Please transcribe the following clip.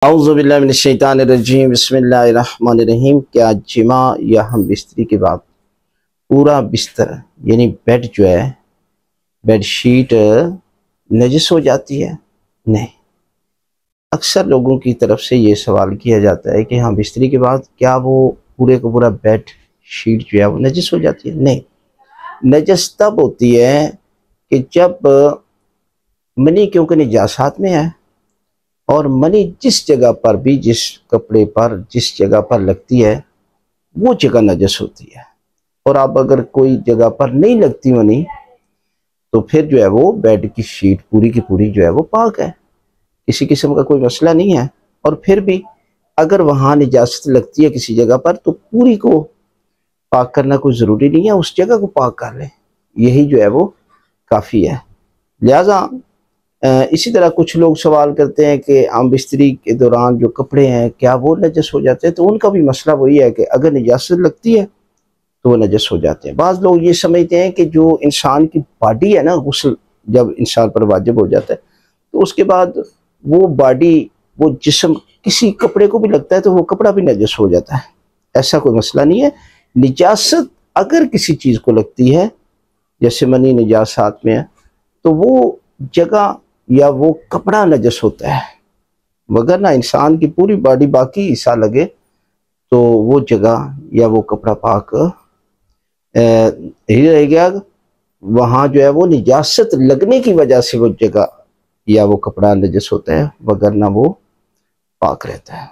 औज़ुबिल्लाहिमिनश्शैतानिर्रजीम बिस्मिल्लाहिर्रहमानिर्रहीम। क्या जिमा या हम बिस्तरी के बाद पूरा बिस्तर यानी बेड जो है बेडशीट नजिस हो जाती है? नहीं। अक्सर लोगों की तरफ से ये सवाल किया जाता है कि हाँ, बिस्तरी के बाद क्या वो पूरे का पूरा बेड शीट जो है वो नजिस हो जाती है? नहीं। नजस तब होती है कि जब मनी, क्योंकि निजासात में है और मनी जिस जगह पर भी, जिस कपड़े पर, जिस जगह पर लगती है वो जगह नजस होती है। और अब अगर कोई जगह पर नहीं लगती मनी तो फिर जो है वो बेड की शीट पूरी की पूरी जो है वो पाक है, किसी किस्म का कोई मसला नहीं है। और फिर भी अगर वहाँ निजास्त लगती है किसी जगह पर तो पूरी को पाक करना कोई ज़रूरी नहीं है, उस जगह को पाक कर ले, यही जो है वो काफ़ी है। लिहाजा इसी तरह कुछ लोग सवाल करते हैं कि आम बिस्तरी के दौरान जो कपड़े हैं क्या वो नजस हो जाते हैं? तो उनका भी मसला वही है कि अगर निजासत लगती है तो वो नजस हो जाते हैं। बाज़ लोग ये समझते हैं कि जो इंसान की बॉडी है ना, गुस्ल जब इंसान पर वाजिब हो जाता है तो उसके बाद वो बॉडी, वो जिस्म किसी कपड़े को भी लगता है तो वो कपड़ा भी नजस हो जाता है। ऐसा कोई मसला नहीं है। निजासत अगर किसी चीज़ को लगती है, जैसे मनी निजासात में है, तो वो जगह या वो कपड़ा नजस होता है, मगर ना इंसान की पूरी बॉडी बाकी हिस्सा लगे तो वो जगह या वो कपड़ा पाक ही रह गया। वहाँ जो है वो निजासत लगने की वजह से वो जगह या वो कपड़ा नजस होता है, मगर ना वो पाक रहता है।